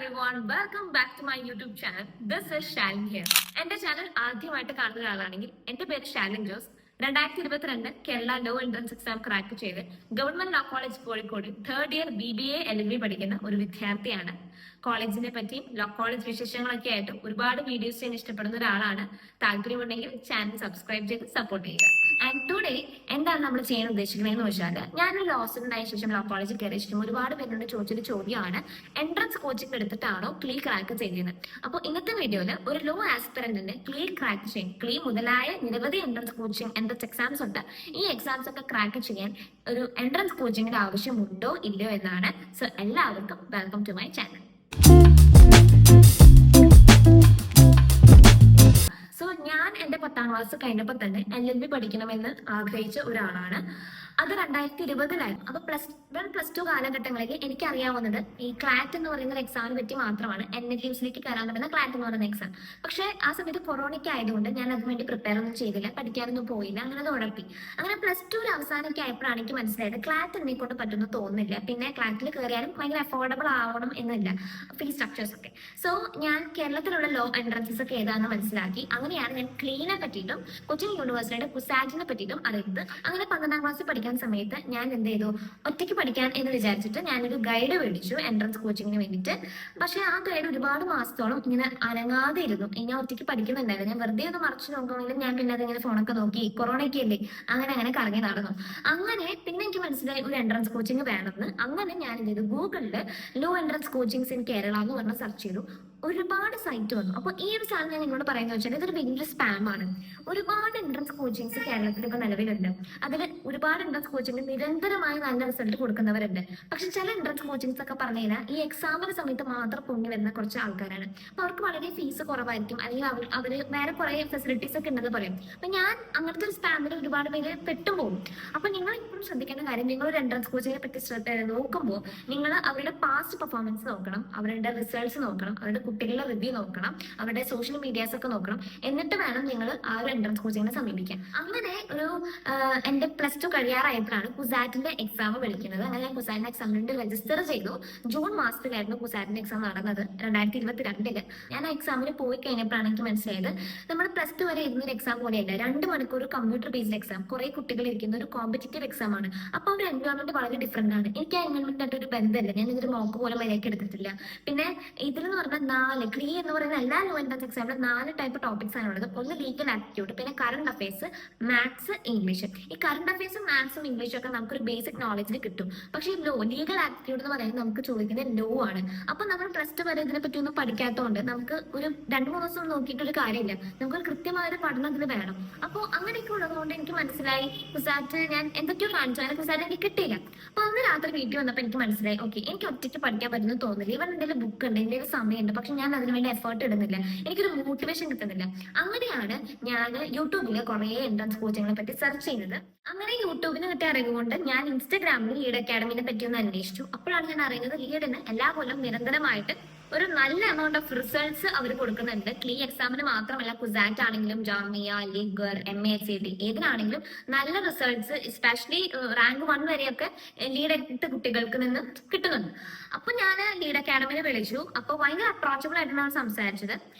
everyone, welcome back to my YouTube channel. This is Shalin here. എന്റെ channel ആദ്യമായിട്ട് കാണുന്ന ഒരാളാണെങ്കിൽ എന്റെ പേര് Shalin Jose. 2022 Kerala law entrance exam crack ചെയ്ത് government law college Kozhikode third year BBA LLB പഠിക്കുന്ന ഒരു വിദ്യാർത്ഥിയാണ്. കോളേജിനെ പറ്റിയും ലോ കോളേജ് വിശേഷങ്ങളൊക്കെ ആയിട്ട് ഒരുപാട് വീഡിയോസ് ചെയ്യാൻ ഇഷ്ടപ്പെടുന്ന ഒരാളാണ്. താല്പര്യമുണ്ടെങ്കിൽ ചാനൽ സബ്സ്ക്രൈബ് ചെയ്ത് സപ്പോർട്ട് ചെയ്യുക. ആൻഡ് ടുഡേ എന്താണ് നമ്മൾ ചെയ്യാൻ ഉദ്ദേശിക്കുന്നതെന്ന് വെച്ചാൽ, ഞാനൊരു ലോ സ്റ്റുഡന്റ് ആയ ശേഷം ലോ കോളേജിൽ കയറിയ ശേഷം ഒരുപാട് പേരോട് ചോദിച്ചൊരു ചോദ്യമാണ്, എൻട്രൻസ് കോച്ചിങ് എടുത്തിട്ടാണോ ക്ലീ ക്രാക്ക് ചെയ്യുന്നത്. അപ്പോൾ ഇന്നത്തെ വീഡിയോയിൽ ഒരു ലോ ആസ്പിറന്റിന് ക്ലീ ക്രാക്ക് ചെയ്യും, ക്ലീ മുതലായ നിരവധി എൻട്രൻസ് കോച്ചിങ് എൻട്രൻസ് എക്സാംസ് ഉണ്ട്. ഈ എക്സാംസ് ഒക്കെ ക്രാക്ക് ചെയ്യാൻ ഒരു എൻട്രൻസ് കോച്ചിങ്ങിന്റെ ആവശ്യമുണ്ടോ ഇല്ലയോ എന്നാണ്. സോ എല്ലാവർക്കും വെൽക്കം ടു മൈ ചാനൽ. ഞാൻ എന്റെ 10ാം ക്ലാസ് കഴിഞ്ഞപ്പോൾ തന്നെ LLB പഠിക്കണമെന്ന് ആഗ്രഹിച്ച ഒരാളാണ്. അത് 2020 അപ്പൊ +1 +2 കാലഘട്ടങ്ങളിൽ എനിക്കറിയാവുന്നത് ഈ ക്ലാറ്റ് എന്ന് പറയുന്ന ഒരു എക്സാമിനെ പറ്റി മാത്രമാണ്. NLEMസിലേക്ക് കയറാൻ പറ്റുന്ന ക്ലാറ്റ് എന്ന് പറയുന്ന എക്സാം. പക്ഷെ ആ സമയത്ത് കൊറോണയ്ക്ക് ആയതുകൊണ്ട് ഞാൻ അതിനുവേണ്ടി പ്രിപ്പയർ ഒന്നും ചെയ്തില്ല, പഠിക്കാനൊന്നും പോയില്ല, അങ്ങനെ അത് ഉഴപ്പി. അങ്ങനെ +2 അവസാനമൊക്കെ ആയപ്പോഴാണ് എനിക്ക് മനസ്സിലായത് ക്ലാറ്റ് എന്നെ കൊണ്ട് പറ്റുമെന്ന് തോന്നുന്നില്ല. പിന്നെ ക്ലാറ്റിൽ കയറിയാലും ഭയങ്കര അഫോർഡബിൾ ആവണം എന്നില്ല ഫീസ് സ്ട്രക്ചേഴ്സ് ഒക്കെ. സോ ഞാൻ കേരളത്തിലുള്ള ലോ എൻട്രൻസസ് ഒക്കെ ഏതാണെന്ന് മനസ്സിലാക്കി. അങ്ങനെയാണ് ഞാൻ ക്ലീനെ പറ്റിയിട്ടും കൊച്ചിൻ യൂണിവേഴ്സിറ്റിയുടെ കുസാറ്റിനെ പറ്റിയിട്ടും അറിയുന്നത്. അങ്ങനെ 12ാം ക്ലാസ്സിൽ പഠിക്കാൻ സമയത്ത് ഞാൻ എന്ത് ചെയ്തു, ഒറ്റയ്ക്ക് പഠിക്കാൻ എന്ന് വിചാരിച്ചിട്ട് ഞാനൊരു ഗൈഡ് മേടിച്ചു എൻട്രൻസ് കോച്ചിങ്ങിന് വേണ്ടിയിട്ട്. പക്ഷെ ആ ഗൈഡ് ഒരുപാട് മാസത്തോളം ഇങ്ങനെ അനങ്ങാതെ ഇരുന്നു. ഞാൻ ഒറ്റയ്ക്ക് പഠിക്കുന്നുണ്ടായിരുന്നു. ഞാൻ വെറുതെ ഒന്ന് മറിച്ച് നോക്കുകയാണെങ്കിൽ ഞാൻ പിന്നെ അതിങ്ങനെ ഫോണൊക്കെ നോക്കി, കൊറോണയ്ക്ക് അല്ലേ, അങ്ങനെ കറങ്ങി നടന്നു. അങ്ങനെ പിന്നെ എനിക്ക് മനസ്സിലായി ഒരു എൻട്രൻസ് കോച്ചിങ് വേണമെന്ന്. അങ്ങനെ ഞാൻ എന്ത് ചെയ്തു, ഗൂഗിളിൽ law entrance coachings in Kerala എന്ന് പറഞ്ഞ സെർച്ച് ചെയ്തു. ഒരുപാട് സൈറ്റ് വന്നു. അപ്പോൾ ഈ ഒരു സാധനം ഞാൻ നിങ്ങളോട് പറയുന്നത് വെച്ചാൽ ഇതൊരു വലിയ സ്പാമാണ്. ഒരുപാട് എൻട്രൻസ് കോച്ചിങ്സ് കേരളത്തിൽ ഇപ്പോൾ നിലവിലുണ്ട്. അതിൽ ഒരുപാട് എൻട്രൻസ് കോച്ചിങ് നിരന്തരമായി നല്ല റിസൾട്ട് കൊടുക്കുന്നവരുണ്ട്. പക്ഷെ ചില എൻട്രൻസ് കോച്ചിങ്സ് ഒക്കെ പറഞ്ഞു കഴിഞ്ഞാൽ ഈ എക്സാമിന് സമയത്ത് മാത്രം പൊങ്ങി വരുന്ന കുറച്ച് ആൾക്കാരാണ്. അപ്പൊ അവർക്ക് വളരെ ഫീസ് കുറവായിരിക്കും, അല്ലെങ്കിൽ അവര് വേറെ കുറെ ഫെസിലിറ്റീസ് ഒക്കെ ഉണ്ടെന്ന് പറയും. അപ്പൊ ഞാൻ അങ്ങനത്തെ ഒരു സ്പാമിൽ ഒരുപാട് പേര് പെട്ടുപോകും. അപ്പൊ നിങ്ങൾ ഇപ്പോഴും ശ്രദ്ധിക്കേണ്ട കാര്യം, നിങ്ങൾ ഒരു എൻട്രൻസ് കോച്ചിങ്ങിനെ പറ്റി നോക്കുമ്പോൾ നിങ്ങൾ അവരുടെ പാസ്റ്റ് പെർഫോമൻസ് നോക്കണം, അവരുടെ റിസൾട്ട്സ് നോക്കണം, അവരുടെ കുട്ടികളുടെ റിവ്യൂ നോക്കണം, അവരുടെ സോഷ്യൽ മീഡിയാസ് ഒക്കെ നോക്കണം. എന്നിട്ട് വേണം നിങ്ങൾ ആ ഒരു എൻട്രൻസ് കോച്ചിങ്ങിനെ സമീപിക്കാൻ. അങ്ങനെ ഒരു എന്റെ +2 കഴിയാറായപ്പോഴാണ് കുസാറ്റിന്റെ എക്സാം വിളിക്കുന്നത്. അങ്ങനെ ഞാൻ കുസാറ്റിന്റെ എക്സാമിന് രജിസ്റ്റർ ചെയ്തു. ജൂൺ മാസത്തിലായിരുന്നു കുസാറ്റിന്റെ എക്സാം നടന്നത്, 2022. ഞാൻ ആ എക്സാമിന് പോയി കഴിഞ്ഞപ്പോഴാണ് എനിക്ക് മനസ്സിലായത് നമ്മൾ +2 വരെ ഇരുന്നൊരു എക്സാം പോലെയല്ല. 2 മണിക്കൂർ കമ്പ്യൂട്ടർ ബേസ്ഡ് എക്സാം, കുറെ കുട്ടികൾ ഇരിക്കുന്ന ഒരു കോമ്പറ്റീറ്റീവ് എക്സാം ആണ്. അപ്പൊ ഒരു എൻവയോൺമെന്റ് വളരെ ഡിഫറെന്റ് ആണ്. എനിക്ക് ആ എൻവയോൺമെന്റ് ഒരു ബന്ധമില്ല. ഞാൻ ഇതൊരു മോക്ക് പോലെ മര്യാദയ്ക്ക് എടുത്തിട്ടില്ല. പിന്നെ ഇതിലെന്ന് പറഞ്ഞാൽ ക്ലീ എന്ന് പറയുന്ന എല്ലാ ലോ എൻട്രൻസ് എക്സാമിലും 4 ടൈപ്പ് ടോപ്പിക്സ് ആണ് ഉള്ളത്. ഒന്ന് ലീഗൽ ആപ്റ്റിറ്റ്യൂഡ്, പിന്നെ കറണ്ട് അഫയേഴ്സ്, മാത്സ്, ഇംഗ്ലീഷ്. ഈ കറണ്ട് അഫയേഴ്സും മാത്സും ഇംഗ്ലീഷും ഒക്കെ നമുക്കൊരു ബേസിക് നോളജിൽ കിട്ടും. പക്ഷേ ലീഗൽ ആപ്റ്റിറ്റ്യൂഡ് എന്ന് പറയുന്നത് നമുക്ക് ചോദിക്കുന്നത് ലോ ആണ്. അപ്പൊ നമ്മൾ +2 വരെ ഇതിനെ പറ്റി ഒന്നും പഠിക്കാത്തതുകൊണ്ട് നമുക്ക് ഒരു 2-3 ദിവസം നോക്കിയിട്ടൊരു കാര്യമില്ല. നമുക്കൊരു കൃത്യമായൊരു പഠനം ഇതിന് വേണം. അപ്പോൾ അങ്ങനെയൊക്കെ ഉള്ളതുകൊണ്ട് എനിക്ക് മനസ്സിലായി കുസാറ്റ് ഞാൻ എന്തൊക്കെയോ കാണിച്ചു, അങ്ങനെ കുസാറ്റ് എനിക്ക് കിട്ടിയില്ല. അപ്പൊ അന്ന് രാത്രി വീട്ടിൽ വന്നപ്പോൾ എനിക്ക് മനസ്സിലായി, ഓക്കെ, എനിക്ക് ഒറ്റയ്ക്ക് പഠിക്കാൻ പറ്റുന്ന തോന്നില്ല. ഇവൻ എന്തെങ്കിലും ബുക്ക് ഉണ്ട്, എന്തെങ്കിലും സമയമുണ്ട്, പക്ഷെ ഞാൻ അതിനുവേണ്ടി എഫേർട്ട് ഇടുന്നില്ല, എനിക്കൊരു മോട്ടിവേഷൻ കിട്ടുന്നില്ല. അങ്ങനെയാണ് ഞാൻ യൂട്യൂബിൽ കുറെ എൻട്രൻസ് കോച്ചിങ്ങിനെ പറ്റി സെർച്ച് ചെയ്യുന്നത്. അങ്ങനെ യൂട്യൂബിന് കിട്ടിയ അറിവ് കൊണ്ട് ഞാൻ ഇൻസ്റ്റാഗ്രാമിൽ ലീഡ് അക്കാഡമിനെ പറ്റി ഒന്ന് അന്വേഷിച്ചു. അപ്പോഴാണ് ഞാൻ അറിയുന്നത് ലീഡിന് എല്ലാ കൊല്ലം നിരന്തരമായിട്ട് ഒരു നല്ല എമൗണ്ട് ഓഫ് റിസൾട്ട്സ് അവർ കൊടുക്കുന്നുണ്ട്. ക്ലീ എക്സാമിന് മാത്രമല്ല, കുസാറ്റ് ആണെങ്കിലും ജാമിയ, ലിഗർ, MACT ഏതിനാണെങ്കിലും നല്ല റിസൾട്ട്സ്, എസ്പെഷ്യലി റാങ്ക് 1 വരെയൊക്കെ ലീഡ് 8 കുട്ടികൾക്ക് നിന്ന് കിട്ടുന്നുണ്ട്. അപ്പൊ ഞാൻ ലീഡ് അക്കാഡമിനെ വിളിച്ചു. അപ്പൊ ഭയങ്കര അപ്രോച്ചബിൾ ആയിട്ടാണ് സംസാരിച്ചത്.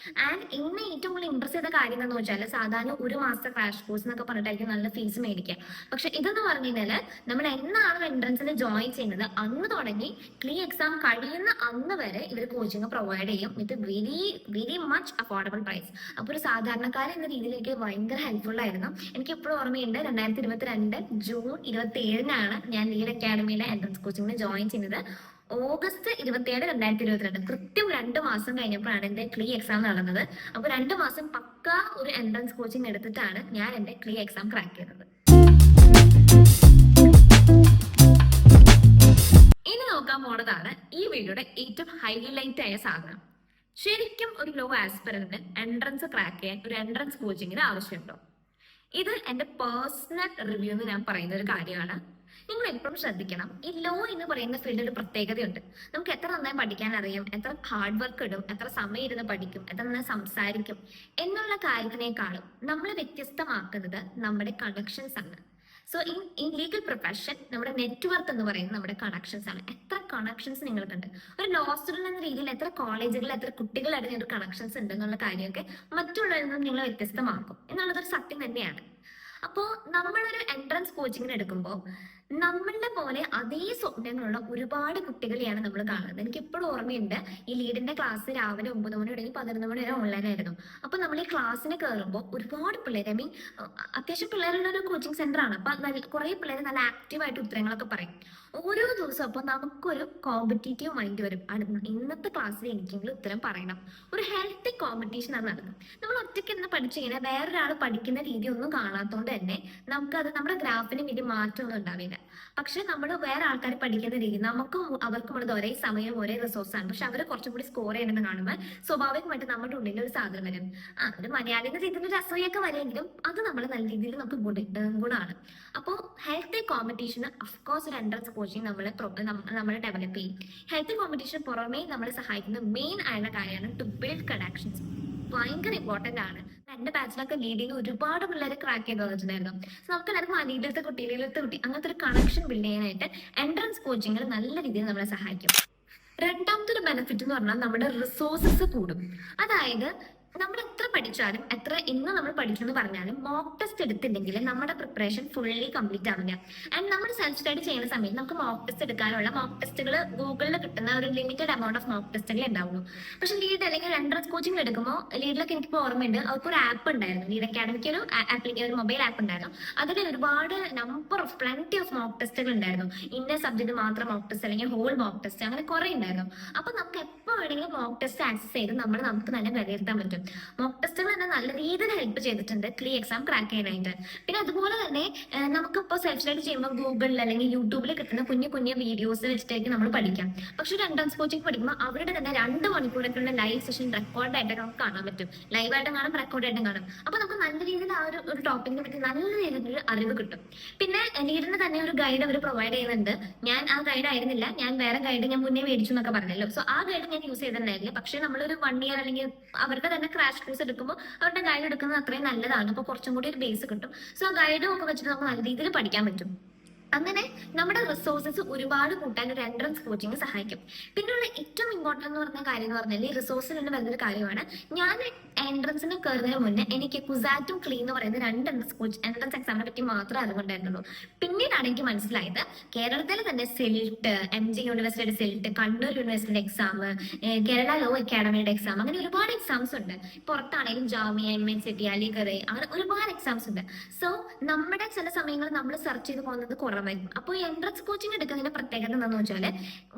ആൻഡ് എന്നെ ഏറ്റവും കൂടുതൽ ഇംപ്രസ് ചെയ്ത കാര്യം എന്താണെന്ന് വെച്ചാൽ, സാധാരണ 1 മാസത്തെ ക്രാഷ് കോഴ്സ് എന്നൊക്കെ പറഞ്ഞിട്ടായിരിക്കും നല്ല ഫീസ് മേടിക്കുക. പക്ഷെ ഇതെന്ന് പറഞ്ഞു കഴിഞ്ഞാൽ നമ്മൾ എന്നാണ് എൻട്രൻസിൽ ജോയിൻ ചെയ്യുന്നത് അന്ന് തുടങ്ങി ക്ലീ എക്സാം കഴിയുന്ന അന്ന് വരെ ഇവർ കോച്ചിങ് പ്രൊവൈഡ് ചെയ്യും with very much affordable price. അപ്പൊ ഒരു സാധാരണക്കാരൻ എന്ന രീതിയിൽ എനിക്ക് ഭയങ്കര ഹെൽപ്ഫുൾ ആയിരുന്നു. എനിക്ക് എപ്പോഴും ഓർമ്മയുണ്ട്, 2022 ജൂൺ 27 ഞാൻ ലീഡ് അക്കാഡമിയിലെ എൻട്രൻസ് കോച്ചിങ്ങിന് ജോയിൻ ചെയ്യുന്നത്. ഓഗസ്റ്റ് 27, 2022 കൃത്യം 2 മാസം കഴിഞ്ഞപ്പോഴാണ് എന്റെ ക്ലീ എക്സാം നടന്നത്. അപ്പൊ 2 മാസം പക്ക ഒരു എൻട്രൻസ് കോച്ചിങ് എടുത്തിട്ടാണ് ഞാൻ എന്റെ ക്ലീ എക്സാം ക്രാക്ക് ചെയ്തത്. ഇനി നോക്കാൻ പോണതാണ് ഈ വീഡിയോയുടെ ഏറ്റവും ഹൈലൈറ്റ് ആയ സാധനം. ശരിക്കും ഒരു ലോ ആസ്പിറന്റിന് എൻട്രൻസ് ക്രാക്ക് ചെയ്യാൻ ഒരു എൻട്രൻസ് കോച്ചിങ്ങിന് ആവശ്യമുണ്ടോ? ഇത് എന്റെ പേഴ്സണൽ റിവ്യൂ എന്ന് ഞാൻ പറയുന്ന ഒരു കാര്യമാണ്. നിങ്ങൾ എപ്പോഴും ശ്രദ്ധിക്കണം, ഈ ലോ എന്ന് പറയുന്ന ഫീൽഡിൽ ഒരു പ്രത്യേകതയുണ്ട്. നമുക്ക് എത്ര നന്നായി പഠിക്കാൻ അറിയാം, എത്ര ഹാർഡ് വർക്ക് ഇടും, എത്ര സമയം ഇരുന്ന് പഠിക്കും, എത്ര നന്നായി സംസാരിക്കും എന്നുള്ള കാര്യത്തിനേക്കാളും നമ്മളെ വ്യത്യസ്തമാക്കുന്നത് നമ്മുടെ കണക്ഷൻസ് ആണ്. സോ ഇൻ ലീഗൽ പ്രൊഫഷൻ നമ്മുടെ നെറ്റ്വർക്ക് എന്ന് പറയുന്നത് നമ്മുടെ കണക്ഷൻസ് ആണ്. എത്ര കണക്ഷൻസ് നിങ്ങൾക്കുണ്ട്, ഒരു ലോ സ്റ്റുഡന്റ് എന്ന രീതിയിൽ എത്ര കോളേജുകളിൽ എത്ര കുട്ടികളായിട്ട് ഒരു കണക്ഷൻസ് ഉണ്ട് എന്നുള്ള കാര്യമൊക്കെ മറ്റുള്ളവരിൽ നിന്നും നിങ്ങൾ വ്യത്യസ്തമാക്കും എന്നുള്ളതൊരു സത്യം തന്നെയാണ്. അപ്പോൾ നമ്മളൊരു എൻട്രൻസ് കോച്ചിങ്ങിന് എടുക്കുമ്പോൾ നമ്മളുടെ പോലെ അതേ സ്വപ്നങ്ങളുള്ള ഒരുപാട് കുട്ടികളെയാണ് നമ്മൾ കാണുന്നത്. എനിക്ക് ഇപ്പോഴും ഓർമ്മയുണ്ട്, ഈ ലീഡിന്റെ ക്ലാസ് രാവിലെ 9 മണി തുടങ്ങി 11 മണി വരെ ഓൺലൈൻ ആയിരുന്നു. അപ്പൊ നമ്മൾ ഈ ക്ലാസ്സിന് കയറുമ്പോൾ ഒരുപാട് പിള്ളേർ, അത്യാവശ്യം പിള്ളേരുള്ള ഒരു കോച്ചിങ് സെന്റർ ആണ്. അപ്പൊ കുറെ പിള്ളേർ നല്ല ആക്റ്റീവായിട്ട് ഉത്തരങ്ങളൊക്കെ പറയും ഓരോ ദിവസവും. അപ്പൊ നമുക്കൊരു കോമ്പറ്റീറ്റീവ് മൈൻഡ് വരും, ഇന്നത്തെ ക്ലാസ്സിൽ എനിക്കെങ്കിലും ഉത്തരം പറയണം. ഒരു ഹെൽത്തി കോമ്പറ്റീഷൻ ആണ് നടക്കുന്നത്. നമ്മൾ ഒറ്റയ്ക്ക് ഇരുന്ന് പഠിച്ചു കഴിഞ്ഞാൽ വേറൊരാൾ പഠിക്കുന്ന രീതി ഒന്നും കാണാത്തതുകൊണ്ട് തന്നെ നമുക്കത് നമ്മുടെ ഗ്രാഫിന് വേണ്ടി മാറ്റമൊന്നും ഉണ്ടാവില്ല. പക്ഷെ നമ്മൾ വേറെ ആൾക്കാർ പഠിക്കുന്ന രീതി നമുക്കും അവർക്കും ഉള്ളത് ഒരേ സമയം ഒരേ റിസോഴ്സ് ആണ്. പക്ഷെ അവർ കുറച്ചും കൂടി സ്കോർ ചെയ്യണമെന്ന് കാണുമ്പോൾ സ്വാഭാവികമായിട്ട് നമ്മുടെ ഉള്ളിൽ ഒരു സാധനം വരും. ഒരു മലയാളിയുടെ രീതിയിൽ ഒരു അസൂയൊക്കെ വരുമെങ്കിലും അത് നമ്മൾ നല്ല രീതിയിൽ നമുക്ക് ഗുണമാണ്. അപ്പോൾ ഹെൽത്തി കോമ്പറ്റീഷന് അഫ്കോഴ്സ് ഒരു എൻട്രൻസ് കോച്ചിങ് നമ്മൾ ഡെവലപ്പ് ചെയ്യും. ഹെൽത്തി കോമ്പറ്റീഷൻ പുറമേ നമ്മളെ സഹായിക്കുന്ന മെയിൻ ആയുള്ള കാര്യമാണ് ടു ബിൽഡ് കണക്ഷൻസ്. ഭയങ്കര ഇമ്പോർട്ടന്റ് ആണ്. എന്റെ ബാച്ചിലൊക്കെ ലീഡ് ചെയ്ത് ഒരുപാട് പിള്ളേരെ ക്രാക്ക് ചെയ്ത് വന്നിട്ടുണ്ടായിരുന്നു. നമുക്ക് എല്ലാവർക്കും ലീഡിലത്തെ കുട്ടി അങ്ങനത്തെ ഒരു കണക്ഷൻ ബിൽഡ് ചെയ്യാനായിട്ട് എൻട്രൻസ് കോച്ചിങ്ങൾ നല്ല രീതിയിൽ നമ്മളെ സഹായിക്കും. രണ്ടാമത്തെ ഒരു ബെനിഫിറ്റ് എന്ന് പറഞ്ഞാൽ നമ്മുടെ റിസോഴ്സസ് കൂടും. അതായത് നമ്മൾ എത്ര പഠിച്ചാലും ഇന്ന് നമ്മൾ പഠിച്ചു എന്ന് പറഞ്ഞാലും മോക്ക് ടെസ്റ്റ് എടുത്തില്ലെങ്കിൽ നമ്മുടെ പ്രിപ്പറേഷൻ ഫുള്ളി കംപ്ലീറ്റ് ആവില്ല. ആൻഡ് നമ്മൾ സെൽഫ് സ്റ്റഡി ചെയ്യുന്ന സമയത്ത് നമുക്ക് മോക്ക് ടെസ്റ്റ് എടുക്കാനുള്ള മോക്ക് ടെസ്റ്റുകൾ ഗൂഗിളിൽ കിട്ടുന്ന ഒരു ലിമിറ്റഡ് എമൗണ്ട് ഓഫ് മോക്ക് ടെസ്റ്റുകളേ ഉണ്ടാവുള്ളൂ. പക്ഷെ ലീഡ് അല്ലെങ്കിൽ എൻട്രൻസ് കോച്ചിങ് എടുക്കുമ്പോൾ ലീഡിലൊക്കെ എനിക്കിപ്പോൾ ഓർമ്മയുണ്ട്, അവർക്കൊരു ആപ്പ് ഉണ്ടായിരുന്നു, ലീഡ് അക്കാഡമിക്ക് ഒരു മൊബൈൽ ആപ്പ് ഉണ്ടായിരുന്നു. അതിൽ ഒരുപാട് പ്ലെന്റി ഓഫ് മോക്ക് ടെസ്റ്റുകൾ ഉണ്ടായിരുന്നു. ഇന്ന സബ്ജക്ട് മാത്രം മോക്ക് ടെസ്റ്റ് അല്ലെങ്കിൽ ഹോൾ മോക്ക് ടെസ്റ്റ്, അങ്ങനെ കുറെ ഉണ്ടായിരുന്നു. അപ്പൊ നമുക്ക് എപ്പോൾ വേണമെങ്കിലും മോക്ക് ടെസ്റ്റ് ആക്സസ് ചെയ്ത് നമുക്ക് തന്നെ വിലയിരുത്താൻ പറ്റും. മോക്ക് ടെസ്റ്റുകൾ തന്നെ നല്ല രീതിയിൽ ഹെൽപ്പ് ചെയ്തിട്ടുണ്ട് ക്ലീ എക്സാം ക്രാക്ക് ചെയ്യാനായിട്ട്. പിന്നെ അതുപോലെ തന്നെ നമുക്കിപ്പോൾ സെൽഫ് സ്റ്റഡി ചെയ്യുമ്പോൾ ഗൂഗിളിൽ അല്ലെങ്കിൽ യൂട്യൂബിൽ കിട്ടുന്ന കുഞ്ഞു വീഡിയോസ് വെച്ചിട്ടേക്ക് നമ്മൾ പഠിക്കാം. പക്ഷെ ഒരു എൻട്രൻസ് കോച്ചിങ് പഠിക്കുമ്പോൾ അവരുടെ തന്നെ 2 മണിക്കൂറൊക്കെയുള്ള ലൈവ് സെഷൻ റെക്കോർഡായിട്ട് നമുക്ക് കാണാൻ പറ്റും. ലൈവായിട്ടും കാണും, റെക്കോർഡായിട്ടും കാണും. അപ്പൊ നമുക്ക് നല്ല രീതിയിൽ ആ ഒരു ടോപ്പിക്കിനെ പറ്റി നല്ല രീതിയിൽ അറിവ് കിട്ടും. പിന്നെ ലീഡിന് തന്നെ ഒരു ഗൈഡ് അവർ പ്രൊവൈഡ് ചെയ്യുന്നുണ്ട്. ഞാൻ ആ ഗൈഡ് ആയിരുന്നില്ല, ഞാൻ വേറെ ഗൈഡ് ഞാൻ മുന്നേ മേടിച്ചു എന്നൊക്കെ പറഞ്ഞല്ലോ. സോ ആ ഗൈഡ് ഞാൻ യൂസ് ചെയ്തിട്ടുണ്ടായില്ല. പക്ഷെ നമ്മളൊരു 1 ഇയർ അല്ലെങ്കിൽ അവരുടെ തന്നെ ക്രാഷ് കോഴ്സ് എടുക്കുമ്പോൾ അവരുടെ ഗൈഡ് എടുക്കുന്നത് അത്രയും നല്ലതാണ്. അപ്പോൾ കുറച്ചും കൂടി ഒരു ബേസ് കിട്ടും. സോ ആ ഗൈഡും ഒക്കെ വെച്ചിട്ട് നമുക്ക് നല്ല രീതിയിൽ പഠിക്കാൻ പറ്റും. അങ്ങനെ നമ്മുടെ റിസോഴ്സസ് ഒരുപാട് കൂട്ടാൻ ഒരു എൻട്രൻസ് കോച്ചിങ് സഹായിക്കും. പിന്നെയുള്ള ഏറ്റവും ഇമ്പോർട്ടൻ്റ് എന്ന് പറഞ്ഞ കാര്യം എന്ന് പറഞ്ഞാൽ ഈ റിസോഴ്സിൽ നിന്ന് വരുന്നൊരു കാര്യമാണ്. ഞാൻ എൻട്രൻസിന് കയറുന്നതിന് മുന്നേ എനിക്ക് കുസാറ്റും ക്ലീ എന്ന് പറയുന്ന 2 എൻട്രൻസ് എക്സാമിനെ പറ്റി മാത്രമേ അറിവുണ്ടായിരുന്നുള്ളൂ. പിന്നീടാണ് എനിക്ക് മനസ്സിലായത് കേരളത്തിൽ തന്നെ സെൽറ്റ്, MG യൂണിവേഴ്സിറ്റിയുടെ സെൽറ്റ്, കണ്ണൂർ യൂണിവേഴ്സിറ്റിയുടെ എക്സാം, കേരള ലോ അക്കാഡമിയുടെ എക്സാം, അങ്ങനെ ഒരുപാട് എക്സാംസ് ഉണ്ട്. പുറത്താണെങ്കിലും ജാമിയ, MNCT, അലിഗർ, അങ്ങനെ ഒരുപാട് എക്സാംസ് ഉണ്ട്. സോ നമ്മുടെ ചില സമയങ്ങളിൽ നമ്മൾ സെർച്ച് ചെയ്ത് പോകുന്നത് കുറവായിരിക്കും. അപ്പോൾ ഈ എൻട്രൻസ് കോച്ചിങ് എടുക്കുന്നതിന്റെ പ്രത്യേകത എന്താണെന്ന് വെച്ചാല്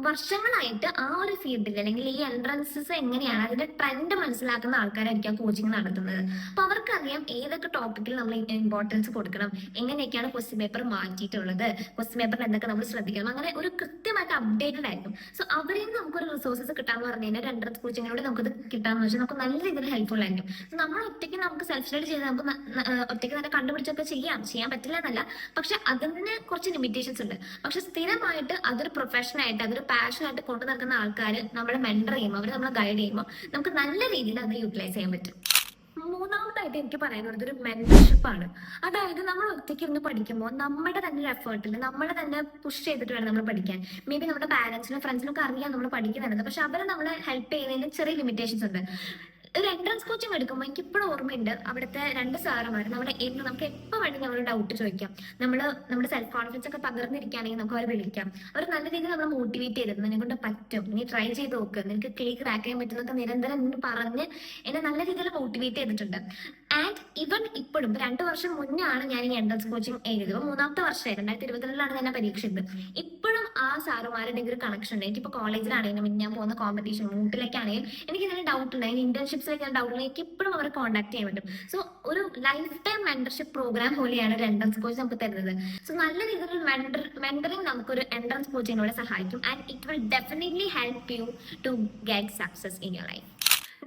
വർഷങ്ങളായിട്ട് ആ ഒരു ഫീൽഡിൽ അല്ലെങ്കിൽ ഈ എൻട്രൻസസ് എങ്ങനെയാണ് അതിന്റെ ട്രെൻഡ് മനസ്സിലാക്കുന്ന ആൾക്കാരായിരിക്കും കോച്ചിങ് നടത്തുന്നത്. അപ്പൊ അവർക്കറിയാം ഏതൊക്കെ ടോപ്പിക്കിൽ നമ്മൾ ഇമ്പോർട്ടൻസ് കൊടുക്കണം, എങ്ങനെയൊക്കെയാണ് ക്വസ്റ്റ്യൻ പേപ്പർ മാറ്റിയിട്ടുള്ളത്, ക്വസ്റ്റ്യൻ പേപ്പറിൽ എന്തൊക്കെ നമ്മൾ ശ്രദ്ധിക്കണം, അങ്ങനെ ഒരു കൃത്യമായിട്ട് അപ്ഡേറ്റഡ് ആയിരിക്കും. സോ അവരിൽ നിന്ന് നമുക്കൊരു റിസോഴ്സസ് കിട്ടാന്ന് പറഞ്ഞു കഴിഞ്ഞാൽ എൻട്രൻസ് കോച്ചിങ്ങിലൂടെ നമുക്കത് കിട്ടാന്ന് വെച്ചാൽ നമുക്ക് നല്ല രീതിയിൽ ഹെൽപ്ഫുൾ ആയിരിക്കും. നമ്മൾ ഒറ്റയ്ക്ക് നമുക്ക് സെൽഫ് സ്റ്റഡി ചെയ്ത് നമുക്ക് ഒറ്റയ്ക്ക് തന്നെ കണ്ടുപിടിച്ചൊക്കെ ചെയ്യാൻ പറ്റില്ല എന്നല്ല, പക്ഷെ അതിന് കുറച്ച് ലിമിറ്റേഷൻസ് ഉണ്ട്. പക്ഷെ സ്ഥിരമായിട്ട് അതൊരു പ്രൊഫഷനായിട്ട് അതൊരു പാഷനായിട്ട് കൊണ്ടു നടക്കുന്ന ആൾക്കാർ നമ്മളെ മെന്റർ ചെയ്യുമ്പോൾ അവർ നമ്മളെ ഗൈഡ് ചെയ്യുമ്പോൾ നമുക്ക് നല്ല രീതിയിൽ അത് യൂട്ടിലൈസ് ചെയ്യാൻ പറ്റും. മൂന്നാമതായിട്ട് എനിക്ക് പറയാനുള്ളത് ഒരു മെന്റർഷിപ്പ് ആണ്. അതായത് നമ്മൾ ഒറ്റയ്ക്ക് ഇരുന്ന് പഠിക്കുമ്പോൾ നമ്മുടെ തന്നെ ഒരു എഫേർട്ടിൽ നമ്മളെ തന്നെ പുഷ് ചെയ്തിട്ട് വേണം നമ്മൾ പഠിക്കാൻ. മേ ബി നമ്മുടെ പാരന്റ്സിനും ഫ്രണ്ട്സിനും ഒക്കെ അറിയാം നമ്മൾ പഠിക്കുന്നുണ്ട്, പക്ഷെ അവർ നമ്മളെ ഹെൽപ്പ് ചെയ്യുന്നതിന് ചെറിയ ലിമിറ്റേഷൻസ് ഉണ്ട്. ഒരു എൻട്രൻസ് കോച്ചിങ് എടുക്കുമ്പോൾ എനിക്ക് ഇപ്പോഴും ഓർമ്മയുണ്ട്, അവിടുത്തെ 2 സാറുമാർ നമുക്ക് എപ്പോൾ വേണമെങ്കിൽ നമ്മൾ ഡൗട്ട് ചോദിക്കാം. നമ്മുടെ സെൽഫ് കോൺഫിഡൻസ് ഒക്കെ തകർന്നിരിക്കുകയാണെങ്കിൽ നമുക്ക് അവരെ വിളിക്കാം. അവർ നല്ല രീതിയിൽ നമ്മളെ മോട്ടിവേറ്റ് ചെയ്തിരുന്നു. നിന്നെ കൊണ്ട് പറ്റും, നീ ട്രൈ ചെയ്ത് നോക്ക്, നിനക്ക് ക്രാക്ക് ചെയ്യാൻ പറ്റുന്നൊക്കെ നിരന്തരം പറഞ്ഞ് എന്നെ നല്ല രീതിയിൽ മോട്ടിവേറ്റ് ചെയ്തിട്ടുണ്ട്. ആൻഡ് ഇവൻ ഇപ്പോഴും 2 വർഷം മുന്നേ ആണ് ഞാൻ ഈ എൻട്രൻസ് കോച്ചിങ് എഴുതിയത്. 3ാമത്തെ വർഷമായി, 2022 ഞാൻ പരീക്ഷ എഴുതുന്നത്. ഇപ്പോഴും ആ സാറുമാരുടെ ഒരു കണക്ഷൻ ഉണ്ട്. എനിക്കിപ്പോൾ കോളേജിലാണെങ്കിലും ഞാൻ പോകുന്ന കോമ്പറ്റീഷൻ മൂട്ടിലേക്കാണെങ്കിലും എനിക്ക് ഇതിന് ഡൗട്ട് ഉണ്ട്, അതിന് ഇന്റേൺഷിപ്സിലേക്ക് ഞാൻ ഡൗട്ട് ഉണ്ട്, എനിക്ക് ഇപ്പോഴും അവരെ കോൺടാക്ട് ചെയ്യാൻ പറ്റും. സോ ഒരു ലൈഫ് ടൈം മെന്റർഷിപ്പ് പ്രോഗ്രാം പോലെയാണ് ഒരു എൻട്രൻസ് കോച്ച് നമുക്ക് തരുന്നത്. സോ നല്ല രീതിയിൽ മെന്ററിങ് നമുക്കൊരു എൻട്രൻസ് കോച്ചിങ്ങിലൂടെ സഹായിക്കും. And it will definitely help you to get success in your life.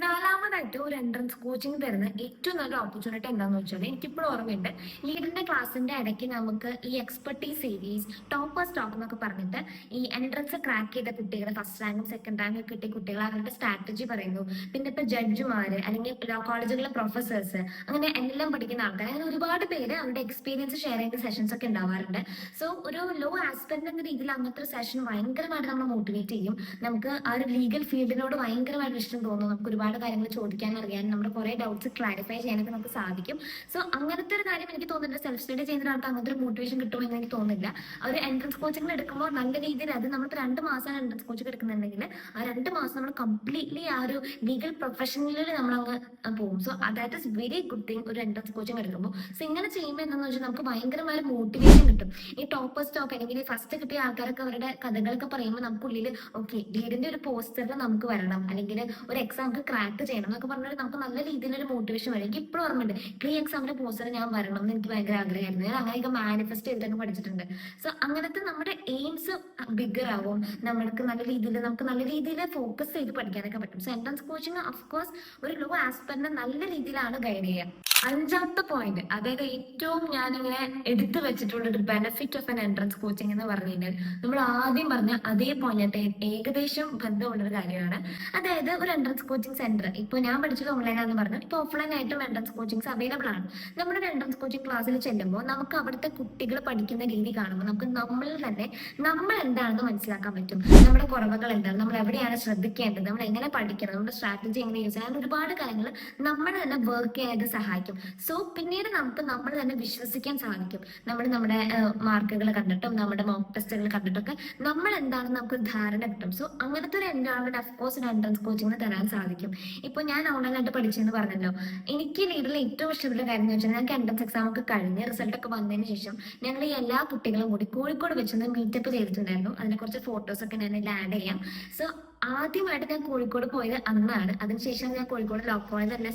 നാലാമതായിട്ട് ഒരു എൻട്രൻസ് കോച്ചിങ് തരുന്ന ഏറ്റവും നല്ല ഓപ്പർച്യൂണിറ്റി എന്താണെന്ന് വെച്ചാൽ എനിക്കിപ്പോഴും ഓർമ്മയുണ്ട്. ലീഡിന്റെ ക്ലാസ്സിന്റെ ഇടയ്ക്ക് നമുക്ക് ഈ എക്സ്പെർട്ടീസ് സീരീസ്, ടോപ്പർ സ്റ്റോക്ക് എന്നൊക്കെ പറഞ്ഞിട്ട് ഈ എൻട്രൻസ് ക്രാക്ക് ചെയ്ത കുട്ടികൾ, ഫസ്റ്റ് റാങ്കും സെക്കൻഡ് റാങ്കും കിട്ടിയ കുട്ടികൾ അവരുടെ സ്ട്രാറ്റജി പറയുന്നു. പിന്നെ ഇപ്പൊ ജഡ്ജിമാര് അല്ലെങ്കിൽ ലോ കോളേജുകളിലെ പ്രൊഫസേഴ്സ്, അങ്ങനെ എല്ലാം പഠിക്കുന്ന ആൾക്കാർ, അങ്ങനെ ഒരുപാട് പേര് അവരുടെ എക്സ്പീരിയൻസ് ഷെയർ ചെയ്യുന്ന സെഷൻസ് ഒക്കെ ഉണ്ടാവാറുണ്ട്. സോ ഒരു ലോ ആസ്പെക്ട് എന്ന രീതിയിൽ അങ്ങനത്തെ ഒരു സെഷൻ ഭയങ്കരമായിട്ട് നമ്മൾ മോട്ടിവേറ്റ് ചെയ്യും. നമുക്ക് ആ ഒരു ലീഗൽ ഫീൽഡിനോട് ഭയങ്കരമായിട്ട് ഇഷ്ടം തോന്നും. നമുക്ക് ഒരുപാട് കാര്യങ്ങൾ ചോദിക്കാൻ അറിയാൻ, നമ്മുടെ കുറെ ഡൗട്ട്സ് ക്ലാരിഫൈ ചെയ്യാനൊക്കെ നമുക്ക് സാധിക്കും. സോ അങ്ങനത്തെ ഒരു കാര്യം എനിക്ക് തോന്നുന്നില്ല സെൽഫ് സ്റ്റഡി ചെയ്യുന്ന ഒരാൾക്ക് അങ്ങനത്തെ ഒരു മോട്ടിവേഷൻ കിട്ടുമെന്ന് എനിക്ക് തോന്നുന്നില്ല. ആ ഒരു എൻട്രൻസ് കോച്ചിങ്ങിൽ എടുക്കുമ്പോൾ നല്ല രീതിയിൽ, അത് നമ്മൾ 2 മാസമാണ് എൻട്രൻസ് കോച്ചിങ് എടുക്കുന്നുണ്ടെങ്കിൽ ആ 2 മാസം നമ്മൾ കംപ്ലീറ്റ്ലി ആ ഒരു ലീഗൽ പ്രൊഫഷനിൽ നമ്മൾ അങ്ങ് പോകും. So that is very good thing ഒരു എൻട്രൻസ് കോച്ചിങ് എടുക്കുമ്പോൾ. സോ ഇങ്ങനെ ചെയ്യുമ്പോൾ എന്താണെന്ന് വെച്ചാൽ നമുക്ക് ഭയങ്കരമായ മോട്ടിവേഷൻ കിട്ടും. ഈ ടോപ്പർ സ്റ്റോക്ക് അല്ലെങ്കിൽ ഫസ്റ്റ് കിട്ടിയ ആൾക്കാരൊക്കെ അവരുടെ കഥകളൊക്കെ പറയുമ്പോൾ നമുക്കുള്ളിൽ ഓക്കെ, ലീഡിന്റെ ഒരു പോസ്റ്ററിൽ നമുക്ക് വരണം, അല്ലെങ്കിൽ ഒരു എക്സാം ക്രാക്ക് ചെയ്യണം എന്നൊക്കെ പറഞ്ഞാൽ നമുക്ക് നല്ല രീതിയിലൊരു മോട്ടിവേഷൻ വരും. എനിക്ക് ഇപ്പോഴും ഓർമ്മയുണ്ട്, ഈ എക്സാമിന്റെ പോസ്റ്റർ ഞാൻ വരണം എന്ന് എനിക്ക് ഭയങ്കര ആഗ്രഹമായിരുന്നു. ഞാൻ അങ്ങനെയൊക്കെ മാനിഫെസ്റ്റ് ചെയ്തിട്ടൊക്കെ പഠിച്ചിട്ടുണ്ട്. സോ അങ്ങനത്തെ നമ്മുടെ എയിംസ് ബിഗർ ആവും. നമുക്ക് നല്ല രീതിയിൽ ഫോക്കസ് ചെയ്ത് പഠിക്കാനൊക്കെ പറ്റും. സോ എൻട്രൻസ് കോച്ചിങ് ഓഫ്കോഴ്സ് ഒരു ലോ ആസ്പെക്ടിനെ നല്ല രീതിയിലാണ് ഗൈഡ് ചെയ്യുക. 5ാമത്തെ പോയിന്റ്, അതായത് ഏറ്റവും ഞാനിങ്ങനെ എടുത്തു വെച്ചിട്ടുള്ള ഒരു benefit of N entrance coaching എന്ന് പറഞ്ഞു കഴിഞ്ഞാൽ, നമ്മൾ ആദ്യം പറഞ്ഞ അതേ പോയിന്റ് ഏകദേശം ബന്ധമുള്ളൊരു കാര്യമാണ്. അതായത് ഒരു എൻട്രൻസ് കോച്ചിങ് സെന്റർ, ഇപ്പോൾ ഞാൻ പഠിച്ചത് ഓൺലൈനാണെന്ന് പറഞ്ഞു, ഇപ്പോൾ ഓഫ്ലൈൻ ആയിട്ടും എൻട്രൻസ് കോച്ചിങ്സ് അവൈലബിൾ ആണ്. നമ്മുടെ ഒരു എൻട്രൻസ് കോച്ചിങ് ക്ലാസ്സിൽ ചെല്ലുമ്പോൾ നമുക്ക് അവിടുത്തെ കുട്ടികൾ പഠിക്കുന്ന രീതി കാണുമ്പോൾ നമുക്ക് നമ്മളിൽ തന്നെ നമ്മൾ എന്താണെന്ന് മനസ്സിലാക്കാൻ പറ്റും. നമ്മുടെ കുറവുകൾ എന്താണ്, നമ്മൾ എവിടെയാണ് ശ്രദ്ധിക്കേണ്ടത്, നമ്മൾ എങ്ങനെ പഠിക്കണം, നമ്മുടെ സ്ട്രാറ്റജി എങ്ങനെ യൂസ് ചെയ്യാൻ, ഒരുപാട് കാര്യങ്ങൾ നമ്മൾ തന്നെ വർക്ക് ചെയ്യാനായിട്ട് സഹായിക്കും. സോ പിന്നീട് നമുക്ക് നമ്മൾ തന്നെ വിശ്വസിക്കാൻ സാധിക്കും. നമ്മുടെ മാർക്കുകൾ കണ്ടിട്ടും നമ്മുടെ മോക്ക് ടെസ്റ്റുകൾ കണ്ടിട്ടൊക്കെ നമ്മൾ എന്താണെന്ന് നമുക്ക് ധാരണ കിട്ടും. സോ അങ്ങനത്തെ ഒരു എൻവയോൺമെന്റ് അഫ്കോഴ്സ് ഒരു എൻട്രൻസ് കോച്ചിങ്ങിന് തരാൻ സാധിക്കും. ഇപ്പൊ ഞാൻ ഓൺലൈനായിട്ട് പഠിച്ചെന്ന് പറഞ്ഞല്ലോ, എനിക്ക് ലീഡിൽ ഏറ്റവും ഇഷ്ടപ്പെട്ട കാര്യം എന്ന് വെച്ചാൽ, ഞങ്ങൾക്ക് എൻട്രൻസ് എക്സാം ഒക്കെ കഴിഞ്ഞ് റിസൾട്ട് ഒക്കെ വന്നതിന് ശേഷം ഞങ്ങൾ ഈ എല്ലാ കുട്ടികളും കൂടി കോഴിക്കോട് വെച്ചൊന്ന് മീറ്റപ്പ് ചെയ്തിട്ടുണ്ടായിരുന്നു. അതിനെ കുറച്ച് ഫോട്ടോസ് ഒക്കെ ഞാൻ ഇതിൽ ആഡ് ചെയ്യാം. സോ ആദ്യമായിട്ട് ഞാൻ കോഴിക്കോട് പോയത് അന്നാണ്. അതിനുശേഷം ഞാൻ കോഴിക്കോട് ലോ കോളേജ് തന്നെ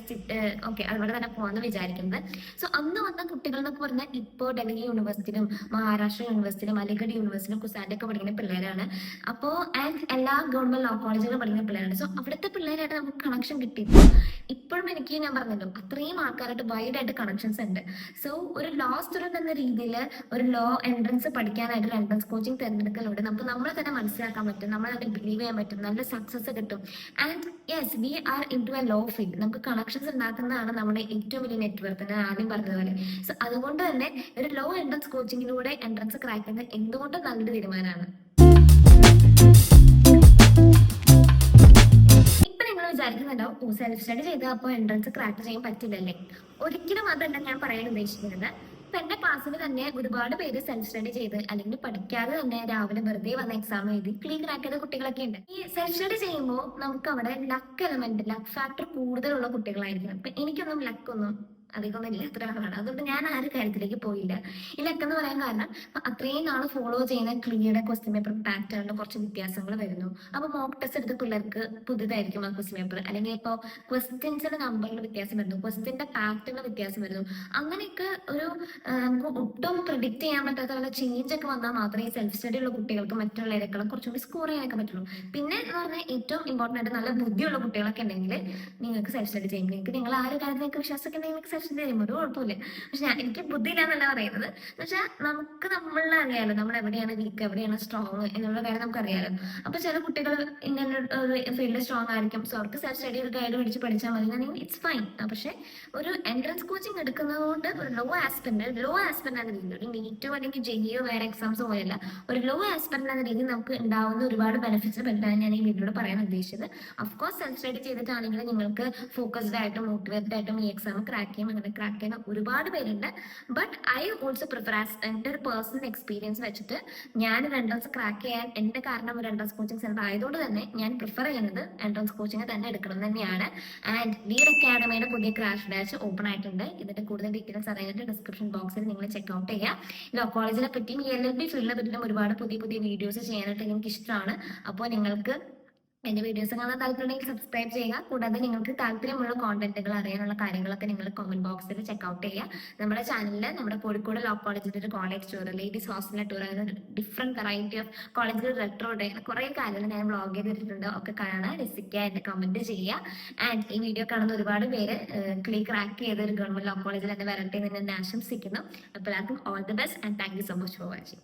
ഓക്കെ അവിടെ തന്നെ പോകാമെന്ന് വിചാരിക്കുന്നത്. സോ അന്ന് വന്ന കുട്ടികൾ എന്നൊക്കെ പറഞ്ഞാൽ ഇപ്പോൾ ഡൽഹി യൂണിവേഴ്സിറ്റിയിലും മഹാരാഷ്ട്ര യൂണിവേഴ്സിറ്റിയിലും അലിഗഡ് യൂണിവേഴ്സിറ്റിയിലും കുസാൻ്റെ ഒക്കെ പഠിക്കുന്ന പിള്ളേരാണ്. അപ്പോൾ ആൻഡ് എല്ലാ ഗവൺമെന്റ് ലോ കോളേജുകളും പഠിക്കുന്ന പിള്ളേരാണ്. സോ അവിടുത്തെ പിള്ളേരായിട്ട് നമുക്ക് കണക്ഷൻ കിട്ടിയപ്പോൾ ഇപ്പോഴും എനിക്ക് ഞാൻ പറഞ്ഞല്ലോ അത്രയും ആൾക്കാരായിട്ട് വൈഡായിട്ട് കണക്ഷൻസ് ഉണ്ട്. സോ ഒരു ലോ സ്റ്റുഡന്റ് എന്ന രീതിയിൽ ഒരു ലോ എൻട്രൻസ് പഠിക്കാനായിട്ട് ഒരു എൻട്രൻസ് കോച്ചിങ് തിരഞ്ഞെടുക്കലുണ്ട്. നമുക്ക് നമ്മളെ തന്നെ മനസ്സിലാക്കാൻ പറ്റും, നമ്മളെ തന്നെ ബിലീവ് ചെയ്യാൻ പറ്റും, നല്ല സക്സസ് കിട്ടും. And yes, we are into a law field. നമുക്ക് കണക്ഷൻസ് ഉണ്ടാക്കുന്നതാണ് നമ്മുടെ ഏറ്റവും വലിയ നെറ്റ്വർക്ക്, ഞാൻ ആദ്യം പറഞ്ഞതുപോലെ. സോ അതുകൊണ്ട് തന്നെ ഒരു ലോ എൻട്രൻസ് കോച്ചിങ്ങിലൂടെ എൻട്രൻസ് ക്രാക്ക് ചെയ്യുന്നത് എന്തുകൊണ്ടും നല്ലൊരു തീരുമാനമാണ്. ഇപ്പൊ നിങ്ങൾ വിചാരിക്കുന്നുണ്ടാവും സെൽഫ് സ്റ്റഡി ചെയ്ത് അപ്പോൾ എൻട്രൻസ് ക്രാക്ക് ചെയ്യാൻ പറ്റില്ലല്ലേ? ഒരിക്കലും അതല്ല ഞാൻ പറയാൻ ഉദ്ദേശിക്കുന്നത്. ഇപ്പൊ എന്റെ ക്ലാസ്സിൽ തന്നെ ഒരുപാട് പേര് സെൽഫ് സ്റ്റഡി ചെയ്ത് അല്ലെങ്കിൽ പഠിക്കാതെ തന്നെ രാവിലെ വെറുതെ വന്ന എക്സാം എഴുതി ക്ലീൻ ക്രാക്ക് ചെയ്ത കുട്ടികളൊക്കെ ഉണ്ട്. ഈ സെൽഫ് സ്റ്റഡി ചെയ്യുമ്പോൾ നമുക്ക് അവിടെ ലക്ക് എലമെന്റ്, ലക്ക് ഫാക്ടർ കൂടുതലുള്ള കുട്ടികളായിരിക്കും. ഇപ്പൊ എനിക്കൊന്നും ലക്കൊന്നും അധികമൊന്നും ഇല്ലാത്ത ഒരാളാണ്. അതുകൊണ്ട് ഞാൻ ആ ഒരു കാര്യത്തിലേക്ക് പോയില്ല. ഈ ലക്ക് എന്ന് പറയാൻ കാരണം അത്രയും നാൾ ഫോളോ ചെയ്യുന്ന ക്ലിയറുടെ ക്വസ്റ്റ്യൻ പേപ്പർ പാറ്റേണിൽ കുറച്ച് വ്യത്യാസങ്ങൾ വരുന്നു. അപ്പൊ മോക്ക് ടെസ്റ്റ് എടുത്ത പിള്ളേർക്ക് പുതുതായിരിക്കും ആ ക്വസ്റ്റ്യൻ പേപ്പർ, അല്ലെങ്കിൽ ഇപ്പോൾ ക്വസ്റ്റ്യൻസിന്റെ നമ്പറിൽ വ്യത്യാസം വരുന്നു, ക്വസ്റ്റ്യന്റെ പാറ്റേണിൽ വ്യത്യാസം വരുന്നു. അങ്ങനെയൊക്കെ ഒരു നമുക്ക് ഒട്ടും പ്രിഡിക്ട് ചെയ്യാൻ പറ്റാത്ത പോലെ ചേഞ്ച് ഒക്കെ വന്നാൽ മാത്രമേ ഈ സെൽഫ് സ്റ്റഡി ഉള്ള കുട്ടികൾക്ക് മറ്റുള്ളവരെക്കാളും കുറച്ചുകൂടി സ്കോർ ചെയ്യാനൊക്കെ പറ്റുള്ളൂ. പിന്നെ എന്ന് പറഞ്ഞാൽ ഏറ്റവും ഇമ്പോർട്ടൻ്റ് ആയിട്ട് നല്ല ബുദ്ധിയുള്ള കുട്ടികളൊക്കെ ഉണ്ടെങ്കിൽ നിങ്ങൾക്ക് സെൽഫ് സ്റ്റഡി ചെയ്യും. നിങ്ങൾക്ക് നിങ്ങൾ ആ ഒരു കാര്യത്തിൽ നിങ്ങൾക്ക് വിശ്വാസമൊക്കെ ഉണ്ടെങ്കിൽ സെൽഫ് സ്റ്റഡി ചെയ്യുമ്പോൾ ഒരു കുഴപ്പമില്ല. പക്ഷെ എനിക്ക് ബുദ്ധിയില്ല എന്നല്ല പറയുന്നത്. എന്ന് വെച്ചാൽ നമുക്ക് നമ്മളെ അറിയാലോ, നമ്മൾ എവിടെയാണ് വീക്ക്, എവിടെയാണ് സ്ട്രോങ് എന്നുള്ള കാര്യം നമുക്ക് അറിയാലോ. അപ്പൊ ചില കുട്ടികൾ ഇങ്ങനെ ഒരു ഫീൽഡ് സ്ട്രോങ് ആയിരിക്കും. സോ അവർക്ക് സെൽഫ് സ്റ്റഡി ഒരു ഗൈഡ് മേടിച്ച് പഠിച്ചാൽ മതി, ഇറ്റ്സ് ഫൈൻ. പക്ഷെ ഒരു എൻട്രൻസ് കോച്ചിങ് എടുക്കുന്നത് കൊണ്ട് ഒരു ലോ ആസ്പെക്ട് എന്ന രീതിയിൽ, ഒരു നീറ്റോ അല്ലെങ്കിൽ ജെഇഒ വേറെ എക്സാംസോ പോയല്ല, ഒരു ലോ ആസ്പെക്ട് എന്ന രീതിയിൽ നമുക്ക് ഉണ്ടാവുന്ന ഒരുപാട് ബെനിഫിറ്റ്സ് പറ്റാൻ ഞാൻ ഈ വീഡിയോയിൽ പറയാൻ ഉദ്ദേശിച്ചത്. അഫ്കോഴ്സ് സെൽഫ് സ്റ്റഡി ചെയ്തിട്ടാണെങ്കിൽ നിങ്ങൾക്ക് ഫോക്കസ്ഡ് ആയിട്ടും മോട്ടിവേറ്റഡ് ആയിട്ടും ഈ എക്സാം ക്രാക്ക് ചെയ്യും. അങ്ങനെ ക്രാക്ക് ചെയ്യുന്ന ഒരുപാട് പേരുണ്ട്. But I also prefer, as എൻ്റെ ഒരു പേഴ്സണൽ എക്സ്പീരിയൻസ് വെച്ചിട്ട് ഞാൻ എൻട്രൻസ് ക്രാക്ക് ചെയ്യാൻ എൻ്റെ കാരണം ഒരു എൻട്രൻസ് കോച്ചിങ് സെന്റർ ആയതുകൊണ്ട് തന്നെ ഞാൻ പ്രിഫർ ചെയ്യുന്നത് എൻട്രൻസ് കോച്ചിങ് തന്നെ എടുക്കണം തന്നെയാണ്. ആൻഡ് ലീഡ് അക്കാഡമിയുടെ പുതിയ ക്രാഷ് ബാച്ച് ഓപ്പൺ ആയിട്ടുണ്ട്. ഇതിന്റെ കൂടുതൽ ഡീറ്റെയിൽസ് അറിയാനായിട്ട് ഡിസ്ക്രിപ്ഷൻ ബോക്സിൽ നിങ്ങൾ ചെക്ക്ഔട്ട് ചെയ്യുക. ലോ കോളേജിനെ പറ്റിയും LLB ഫീൽഡിനെ പറ്റിയും ഒരുപാട് പുതിയ വീഡിയോസ് ചെയ്യാനായിട്ട് എനിക്ക് ഇഷ്ടമാണ്. അപ്പോൾ നിങ്ങൾക്ക് എന്റെ വീഡിയോസ് കാണാൻ താല്പര്യമുണ്ടെങ്കിൽ സബ്സ്ക്രൈബ് ചെയ്യുക. കൂടാതെ നിങ്ങൾക്ക് താല്പര്യമുള്ള കോണ്ടന്റുകൾ അറിയാനുള്ള കാര്യങ്ങളൊക്കെ നിങ്ങൾ കമന്റ് ബോക്സിൽ ചെക്ക്ഔട്ട് ചെയ്യുക. നമ്മുടെ ചാനലിൽ നമ്മുടെ കോഴിക്കോട് ലോ കോളേജിന്റെ ഒരു കോളേജ് ടൂർ, ലേഡീസ് ഹോസ്റ്റലിലെ ടൂർ, അങ്ങനെ ഡിഫറെന്റ് വെറൈറ്റി ഓഫ് കോളേജിൽ റെട്രോ ഡേ, കുറെ കാര്യങ്ങൾ ഞാൻ വ്ളോഗ് ചെയ്തിട്ടുണ്ട്. ഒക്കെ കാണാൻ രസിക്കുക, എന്നെ കമന്റ് ചെയ്യുക. ആൻഡ് ഈ വീഡിയോ കാണുന്ന ഒരുപാട് പേര് ക്രാക്ക് ചെയ്ത ഒരു ഗവൺമെന്റ് ലോ കോളേജിൽ തന്നെ വരട്ടെ എന്ന് ഞാൻ ആശംസിക്കുന്നു. അപ്പോൾ എല്ലാവർക്കും all the best and thank you so much for watching.